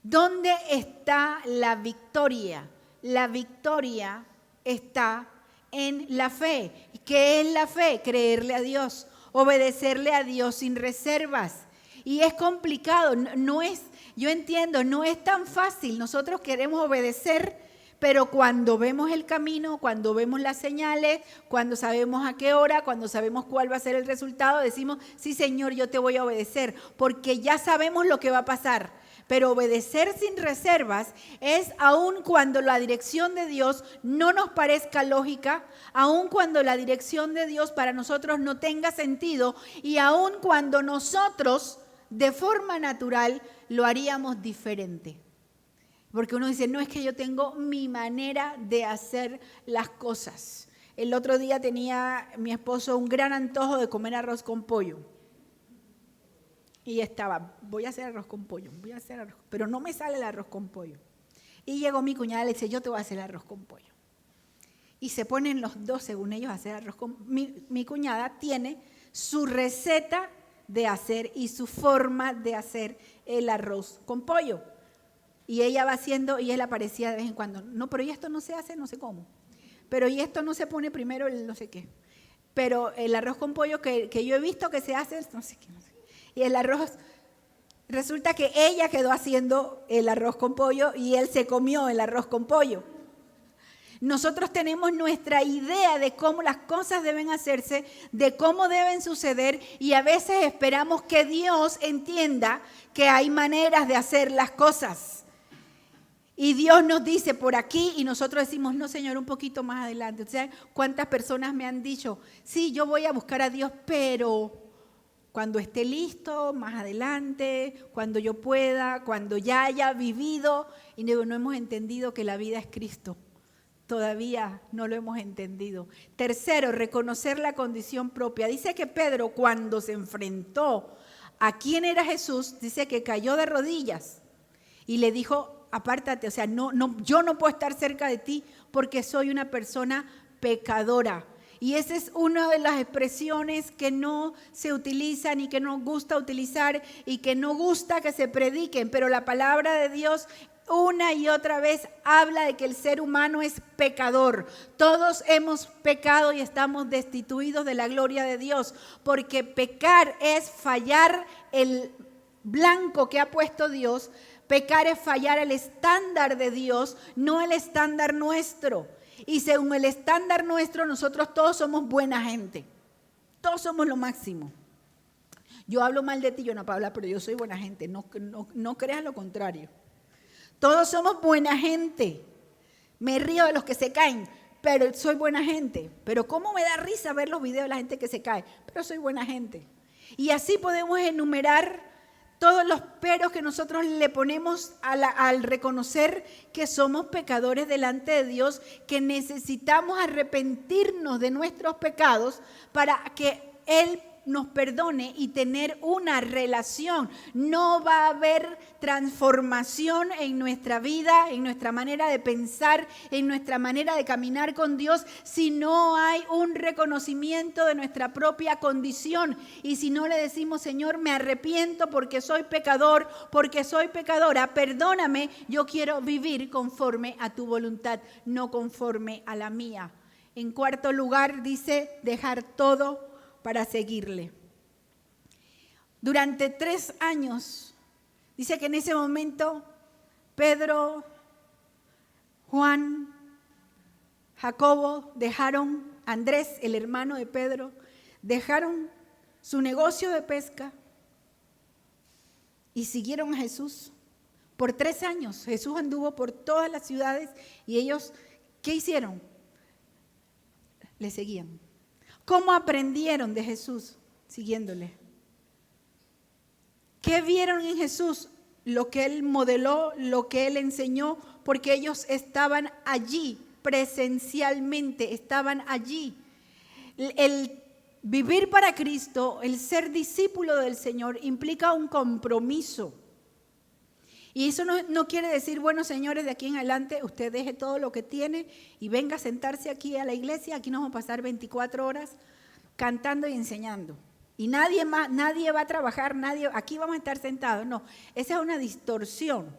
¿Dónde está la victoria? La victoria está en la fe. ¿Qué es la fe? Creerle a Dios, obedecerle a Dios sin reservas. Y es complicado, yo entiendo, no es tan fácil. Nosotros queremos obedecer, pero cuando vemos el camino, cuando vemos las señales, cuando sabemos a qué hora, cuando sabemos cuál va a ser el resultado, decimos, sí, Señor, yo te voy a obedecer, porque ya sabemos lo que va a pasar. Pero obedecer sin reservas es aun cuando la dirección de Dios no nos parezca lógica, aun cuando la dirección de Dios para nosotros no tenga sentido, y aun cuando nosotros de forma natural lo haríamos diferente. Porque uno dice, no, es que yo tengo mi manera de hacer las cosas. El otro día tenía mi esposo un gran antojo de comer arroz con pollo. Y estaba, voy a hacer arroz con pollo, pero no me sale el arroz con pollo. Y llegó mi cuñada y le dice, yo te voy a hacer el arroz con pollo. Y se ponen los dos, según ellos, a hacer arroz con pollo. Mi cuñada tiene su receta de hacer y su forma de hacer el arroz con pollo. Y ella va haciendo, y él aparecía de vez en cuando, no, pero y esto no se hace, no sé cómo. Pero y esto no se pone primero el no sé qué. Pero el arroz con pollo que yo he visto que se hace, no sé qué. Y el arroz, resulta que ella quedó haciendo el arroz con pollo y él se comió el arroz con pollo. Nosotros tenemos nuestra idea de cómo las cosas deben hacerse, de cómo deben suceder, y a veces esperamos que Dios entienda que hay maneras de hacer las cosas. Y Dios nos dice por aquí y nosotros decimos, no, Señor, un poquito más adelante. O sea, ¿cuántas personas me han dicho, sí, yo voy a buscar a Dios, pero cuando esté listo, más adelante, cuando yo pueda, cuando ya haya vivido? Y no hemos entendido que la vida es Cristo. Todavía no lo hemos entendido. Tercero, reconocer la condición propia. Dice que Pedro, cuando se enfrentó a quién era Jesús, dice que cayó de rodillas y le dijo, apártate, o sea, yo no puedo estar cerca de ti porque soy una persona pecadora. Y esa es una de las expresiones que no se utilizan y que no gusta utilizar y que no gusta que se prediquen, pero la palabra de Dios una y otra vez habla de que el ser humano es pecador. Todos hemos pecado y estamos destituidos de la gloria de Dios, porque pecar es fallar el blanco que ha puesto Dios. Pecar es fallar el estándar de Dios, no el estándar nuestro. Y según el estándar nuestro, nosotros todos somos buena gente. Todos somos lo máximo. Yo hablo mal de ti, yo no puedo hablar, pero yo soy buena gente. No creas lo contrario. Todos somos buena gente. Me río de los que se caen, pero soy buena gente. Pero cómo me da risa ver los videos de la gente que se cae, pero soy buena gente. Y así podemos enumerar todos los peros que nosotros le ponemos al reconocer que somos pecadores delante de Dios, que necesitamos arrepentirnos de nuestros pecados para que Él nos perdone y tener una relación. No va a haber transformación en nuestra vida, en nuestra manera de pensar, en nuestra manera de caminar con Dios, si no hay un reconocimiento de nuestra propia condición. Y si no le decimos, Señor, me arrepiento porque soy pecador, porque soy pecadora, perdóname, yo quiero vivir conforme a tu voluntad, no conforme a la mía. En cuarto lugar, dice, dejar todo para seguirle. Durante 3 años, dice que en ese momento Pedro, Juan, Jacobo dejaron, Andrés, el hermano de Pedro, dejaron su negocio de pesca y siguieron a Jesús. Por 3 años Jesús anduvo por todas las ciudades y ellos, ¿qué hicieron? Le seguían. ¿Cómo aprendieron de Jesús? Siguiéndole. ¿Qué vieron en Jesús? Lo que Él modeló, lo que Él enseñó, porque ellos estaban allí, presencialmente, estaban allí. El vivir para Cristo, el ser discípulo del Señor, implica un compromiso. Y eso no quiere decir, bueno, señores, de aquí en adelante usted deje todo lo que tiene y venga a sentarse aquí a la iglesia. Aquí nos vamos a pasar 24 horas cantando y enseñando. Y nadie va a trabajar, aquí vamos a estar sentados. No, esa es una distorsión.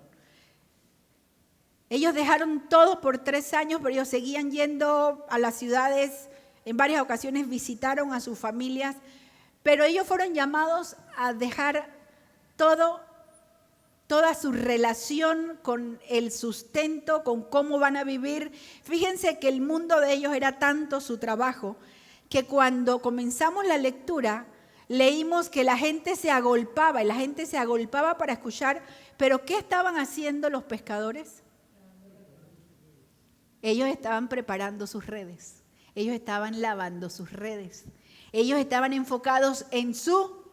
Ellos dejaron todo por 3 años, pero ellos seguían yendo a las ciudades. En varias ocasiones visitaron a sus familias, pero ellos fueron llamados a dejar toda su relación con el sustento, con cómo van a vivir. Fíjense que el mundo de ellos era tanto su trabajo, que cuando comenzamos la lectura, leímos que la gente se agolpaba, y la gente se agolpaba para escuchar. ¿Pero qué estaban haciendo los pescadores? Ellos estaban preparando sus redes, ellos estaban lavando sus redes, ellos estaban enfocados en su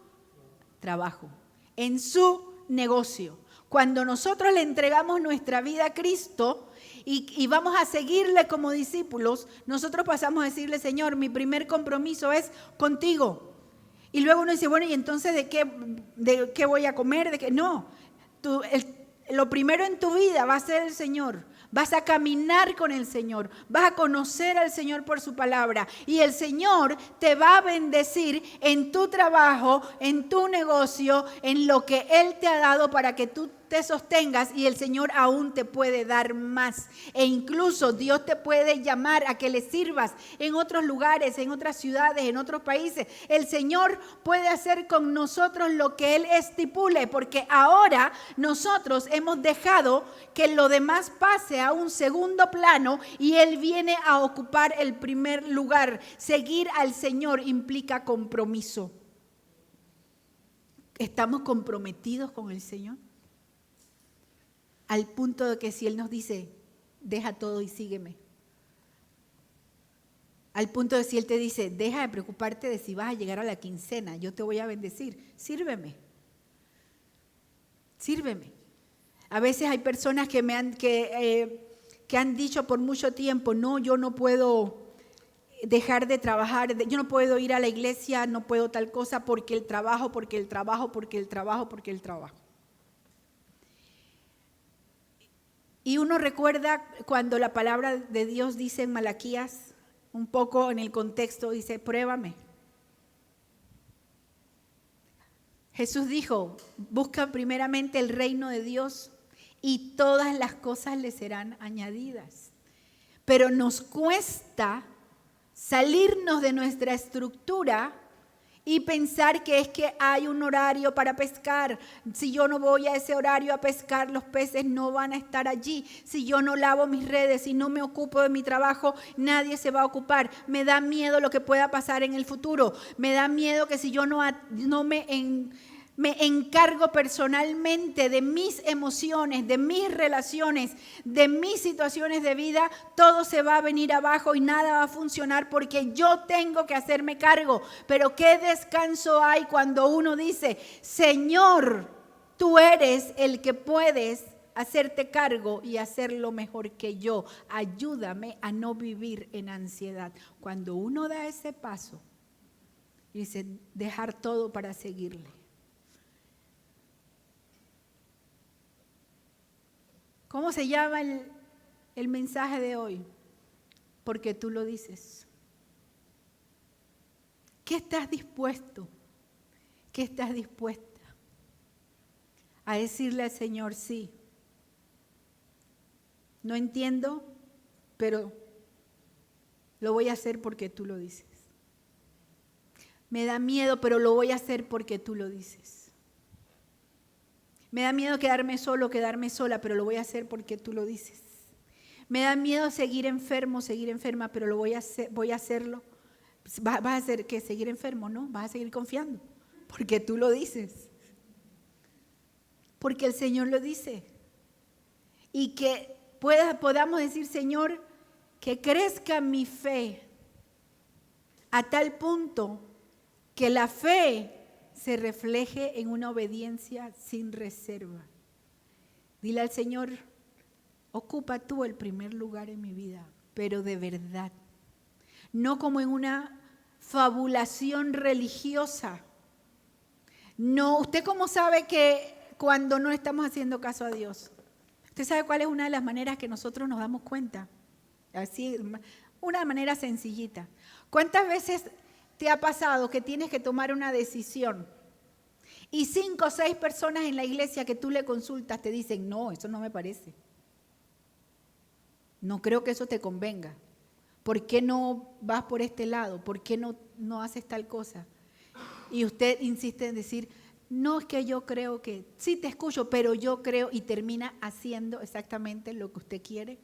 trabajo, en su negocio. Cuando nosotros le entregamos nuestra vida a Cristo y vamos a seguirle como discípulos, nosotros pasamos a decirle, Señor, mi primer compromiso es contigo. Y luego uno dice, bueno, ¿y entonces de qué voy a comer? ¿De qué? No, lo primero en tu vida va a ser el Señor. Vas a caminar con el Señor, vas a conocer al Señor por su palabra y el Señor te va a bendecir en tu trabajo, en tu negocio, en lo que Él te ha dado para que tú te sostengas, y el Señor aún te puede dar más. E incluso Dios te puede llamar a que le sirvas en otros lugares, en otras ciudades, en otros países. El Señor puede hacer con nosotros lo que Él estipule, porque ahora nosotros hemos dejado que lo demás pase a un segundo plano y Él viene a ocupar el primer lugar. Seguir al Señor implica compromiso. ¿Estamos comprometidos con el Señor? Al punto de que si Él nos dice, deja todo y sígueme. Al punto de si Él te dice, deja de preocuparte de si vas a llegar a la quincena, yo te voy a bendecir, sírveme. Sírveme. A veces hay personas que han dicho por mucho tiempo, no, yo no puedo dejar de trabajar, yo no puedo ir a la iglesia, no puedo tal cosa porque el trabajo. Y uno recuerda cuando la palabra de Dios dice en Malaquías, un poco en el contexto, dice, pruébame. Jesús dijo, busca primeramente el reino de Dios y todas las cosas le serán añadidas. Pero nos cuesta salirnos de nuestra estructura y pensar que es que hay un horario para pescar. Si yo no voy a ese horario a pescar, los peces no van a estar allí. Si yo no lavo mis redes, si no me ocupo de mi trabajo, nadie se va a ocupar. Me da miedo lo que pueda pasar en el futuro. Me da miedo que si yo no me encargo personalmente de mis emociones, de mis relaciones, de mis situaciones de vida, todo se va a venir abajo y nada va a funcionar porque yo tengo que hacerme cargo. Pero qué descanso hay cuando uno dice, Señor, tú eres el que puedes hacerte cargo y hacerlo mejor que yo. Ayúdame a no vivir en ansiedad. Cuando uno da ese paso, dice, dejar todo para seguirle. ¿Cómo se llama el mensaje de hoy? Porque tú lo dices. ¿Qué estás dispuesto? ¿Qué estás dispuesta a decirle al Señor? Sí, no entiendo, pero lo voy a hacer porque tú lo dices. Me da miedo, pero lo voy a hacer porque tú lo dices. Me da miedo quedarme solo, quedarme sola, pero lo voy a hacer porque tú lo dices. Me da miedo seguir enfermo, seguir enferma, pero lo voy a hacerlo. Vas a hacer que seguir enfermo, ¿no? Vas a seguir confiando, porque tú lo dices. Porque el Señor lo dice. Y que podamos decir, Señor, que crezca mi fe a tal punto que la fe se refleje en una obediencia sin reserva. Dile al Señor, ocupa tú el primer lugar en mi vida, pero de verdad. No como en una fabulación religiosa. No, ¿usted cómo sabe que cuando no estamos haciendo caso a Dios? ¿Usted sabe cuál es una de las maneras que nosotros nos damos cuenta? Así, una manera sencillita. ¿Cuántas veces te ha pasado que tienes que tomar una decisión y 5 o 6 personas en la iglesia que tú le consultas te dicen, no, eso no me parece? No creo que eso te convenga. ¿Por qué no vas por este lado? ¿Por qué no haces tal cosa? Y usted insiste en decir, no, es que yo creo que, sí te escucho, pero yo creo, y termina haciendo exactamente lo que usted quiere.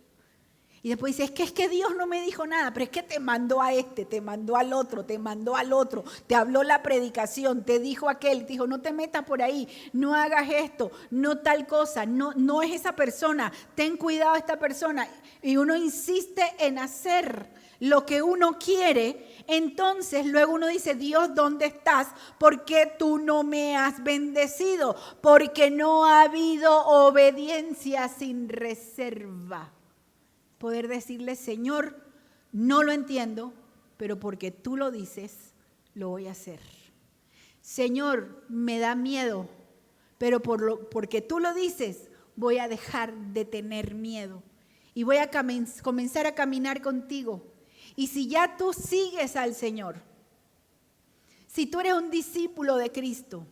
Y después dice, es que Dios no me dijo nada, pero es que te mandó a este, te mandó al otro, te habló la predicación, te dijo aquel, te dijo, no te metas por ahí, no hagas esto, no tal cosa, no es esa persona, ten cuidado de esta persona. Y uno insiste en hacer lo que uno quiere, entonces luego uno dice, Dios, ¿dónde estás? ¿Por qué tú no me has bendecido? Porque no ha habido obediencia sin reserva. Poder decirle, Señor, no lo entiendo, pero porque tú lo dices, lo voy a hacer. Señor, me da miedo, pero porque tú lo dices, voy a dejar de tener miedo. Y voy a comenzar a caminar contigo. Y si ya tú sigues al Señor, si tú eres un discípulo de Cristo,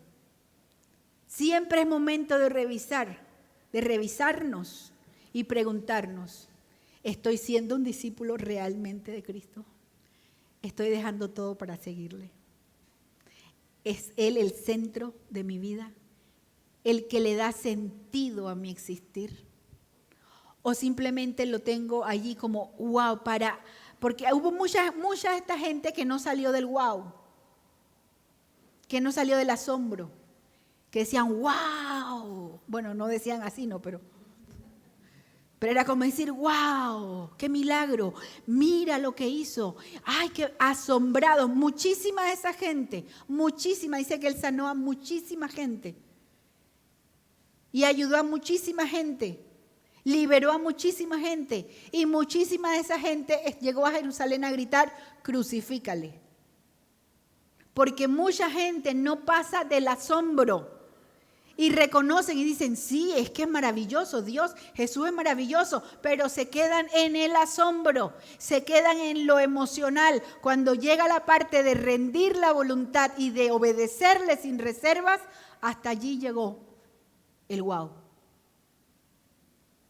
siempre es momento de revisarnos y preguntarnos, ¿estoy siendo un discípulo realmente de Cristo? ¿Estoy dejando todo para seguirle? ¿Es Él el centro de mi vida? ¿El que le da sentido a mi existir? ¿O simplemente lo tengo allí como wow porque hubo mucha de esta gente que no salió del wow, que no salió del asombro, que decían wow, bueno, no decían así, no, pero era como decir, wow, qué milagro, mira lo que hizo, ay, qué asombrado. Muchísima de esa gente, muchísima, dice que Él sanó a muchísima gente y ayudó a muchísima gente, liberó a muchísima gente y muchísima de esa gente llegó a Jerusalén a gritar, crucifícale. Porque mucha gente no pasa del asombro. Y reconocen y dicen, sí, es que es maravilloso, Dios, Jesús es maravilloso, pero se quedan en el asombro, se quedan en lo emocional. Cuando llega la parte de rendir la voluntad y de obedecerle sin reservas, hasta allí llegó el wow.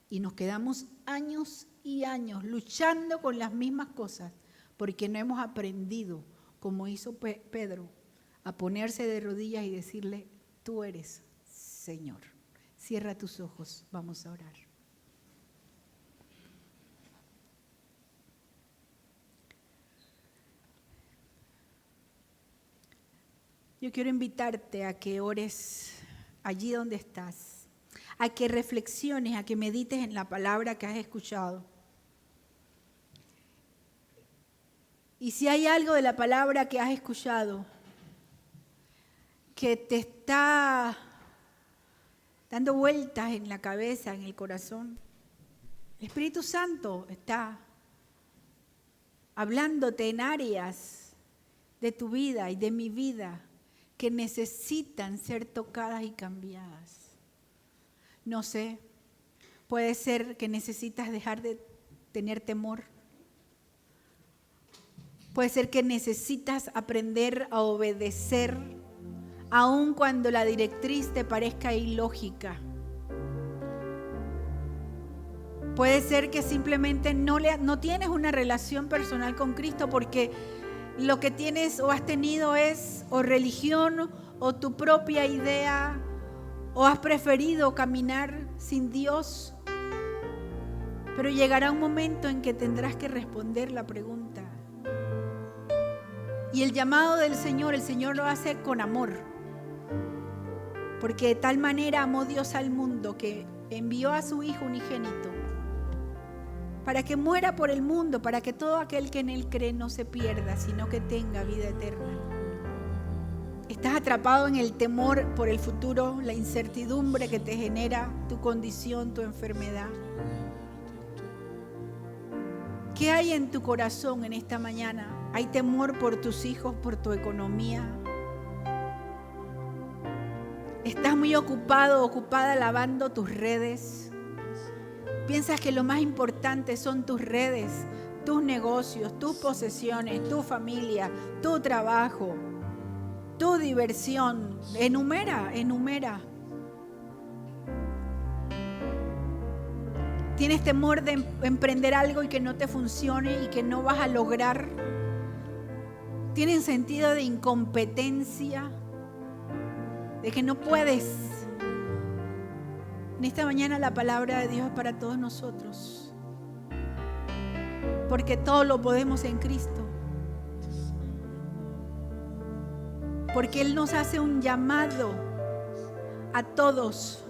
Y nos quedamos años y años luchando con las mismas cosas porque no hemos aprendido, como hizo Pedro, a ponerse de rodillas y decirle, tú eres Señor. Cierra tus ojos, vamos a orar. Yo quiero invitarte a que ores allí donde estás, a que reflexiones, a que medites en la palabra que has escuchado. Y si hay algo de la palabra que has escuchado que te está dando vueltas en la cabeza, en el corazón, el Espíritu Santo está hablándote en áreas de tu vida y de mi vida que necesitan ser tocadas y cambiadas. No sé, puede ser que necesitas dejar de tener temor. Puede ser que necesitas aprender a obedecer, aun cuando la directriz te parezca ilógica. Puede ser que simplemente no tienes una relación personal con Cristo porque lo que tienes o has tenido es o religión o tu propia idea, o has preferido caminar sin Dios. Pero llegará un momento en que tendrás que responder la pregunta. Y el llamado del Señor, el Señor lo hace con amor. Porque de tal manera amó Dios al mundo que envió a su Hijo unigénito para que muera por el mundo, para que todo aquel que en Él cree no se pierda, sino que tenga vida eterna. Estás atrapado en el temor por el futuro, la incertidumbre que te genera tu condición, tu enfermedad. ¿Qué hay en tu corazón en esta mañana? ¿Hay temor por tus hijos, por tu economía? ¿Estás muy ocupado, ocupada lavando tus redes? ¿Piensas que lo más importante son tus redes, tus negocios, tus posesiones, tu familia, tu trabajo, tu diversión? Enumera. ¿Tienes temor de emprender algo y que no te funcione y que no vas a lograr? ¿Tienes sentido de incompetencia? De que no puedes. En esta mañana la palabra de Dios es para todos nosotros. Porque todo lo podemos en Cristo. Porque Él nos hace un llamado a todos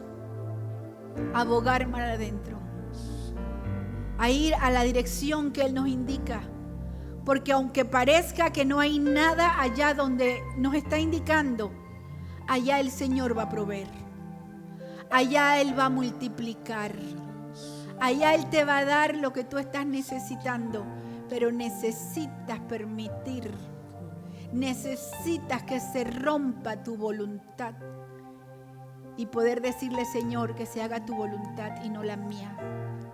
a abogar mar adentro. A ir a la dirección que Él nos indica. Porque aunque parezca que no hay nada allá donde nos está indicando, allá el Señor va a proveer. Allá Él va a multiplicar. Allá Él te va a dar lo que tú estás necesitando. Pero necesitas permitir. Necesitas que se rompa tu voluntad. Y poder decirle, Señor, que se haga tu voluntad y no la mía.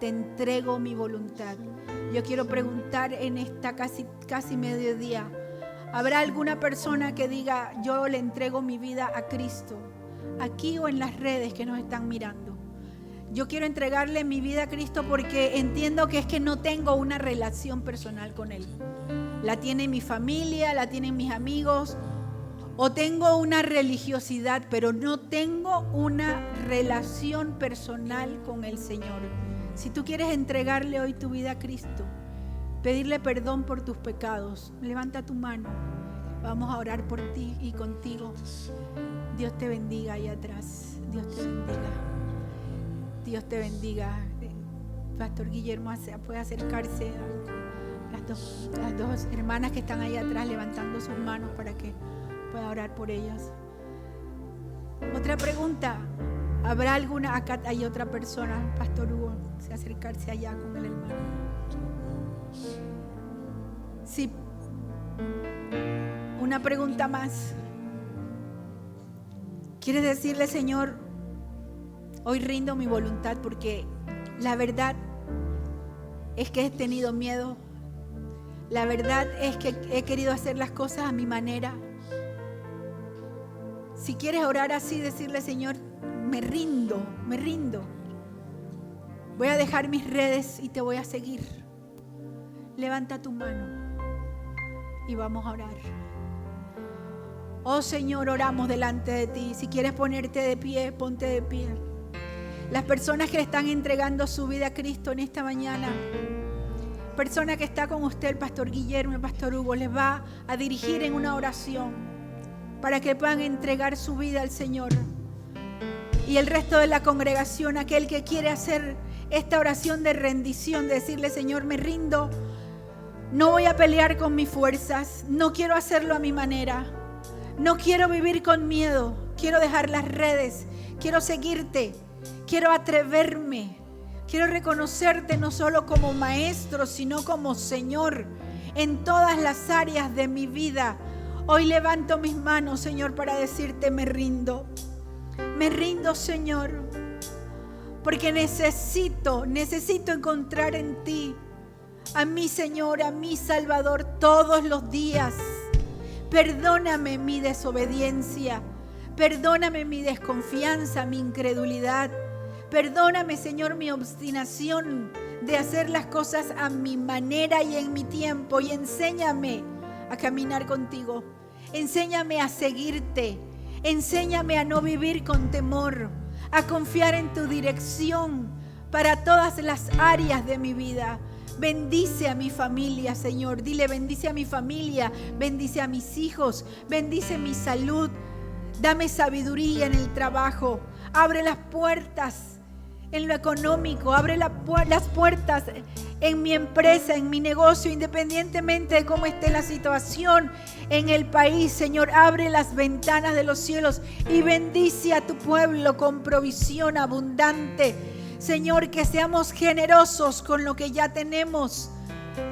Te entrego mi voluntad. Yo quiero preguntar en esta casi mediodía. ¿Habrá alguna persona que diga, yo le entrego mi vida a Cristo? Aquí o en las redes que nos están mirando. Yo quiero entregarle mi vida a Cristo porque entiendo que es que no tengo una relación personal con Él. La tiene mi familia, la tienen mis amigos, o tengo una religiosidad, pero no tengo una relación personal con el Señor. Si tú quieres entregarle hoy tu vida a Cristo, pedirle perdón por tus pecados, levanta tu mano. Vamos a orar por ti y contigo. Dios te bendiga ahí atrás. Dios te bendiga. Dios te bendiga. Pastor Guillermo puede acercarse a las dos hermanas que están ahí atrás levantando sus manos para que pueda orar por ellas. Otra pregunta. ¿Habrá alguna? Acá hay otra persona. Pastor Hugo, se acercarse allá con el hermano. Sí. Una pregunta más. ¿Quieres decirle, Señor, hoy rindo mi voluntad porque la verdad es que he tenido miedo? La verdad es que he querido hacer las cosas a mi manera. Si quieres orar así, decirle, Señor, me rindo. Voy a dejar mis redes y te voy a seguir. Levanta tu mano y vamos a orar. Oh Señor, oramos delante de ti. Si quieres ponerte de pie, ponte de pie. Las personas que le están entregando su vida a Cristo en esta mañana, persona que está con usted, el pastor Guillermo, el pastor Hugo, les va a dirigir en una oración para que puedan entregar su vida al Señor. Y el resto de la congregación, aquel que quiere hacer esta oración de rendición, de decirle: Señor, me rindo, no voy a pelear con mis fuerzas, no quiero hacerlo a mi manera, no quiero vivir con miedo, quiero dejar las redes, quiero seguirte, quiero atreverme, quiero reconocerte no solo como maestro, sino como Señor en todas las áreas de mi vida. Hoy levanto mis manos, Señor, para decirte: me rindo, Señor, porque necesito encontrar en ti a mi Señor, a mi Salvador todos los días. Perdóname mi desobediencia, perdóname mi desconfianza, mi incredulidad. Perdóname, Señor, mi obstinación de hacer las cosas a mi manera y en mi tiempo. Y enséñame a caminar contigo. Enséñame a seguirte. Enséñame a no vivir con temor, a confiar en tu dirección para todas las áreas de mi vida. Bendice a mi familia, Señor. Dile: bendice a mi familia, bendice a mis hijos, bendice mi salud. Dame sabiduría en el trabajo. Abre las puertas en lo económico. Abre las puertas en mi empresa, en mi negocio, independientemente de cómo esté la situación en el país. Señor, abre las ventanas de los cielos y bendice a tu pueblo con provisión abundante. Señor, que seamos generosos con lo que ya tenemos,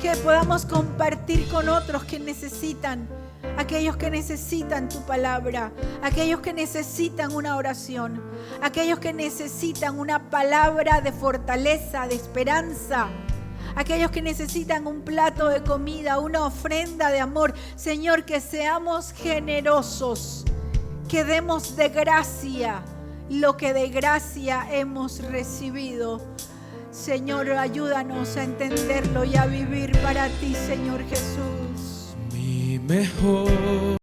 que podamos compartir con otros que necesitan, aquellos que necesitan tu palabra, aquellos que necesitan una oración, aquellos que necesitan una palabra de fortaleza, de esperanza, aquellos que necesitan un plato de comida, una ofrenda de amor. Señor, que seamos generosos, que demos de gracia lo que de gracia hemos recibido. Señor, ayúdanos a entenderlo y a vivir para ti, Señor Jesús. Mi mejor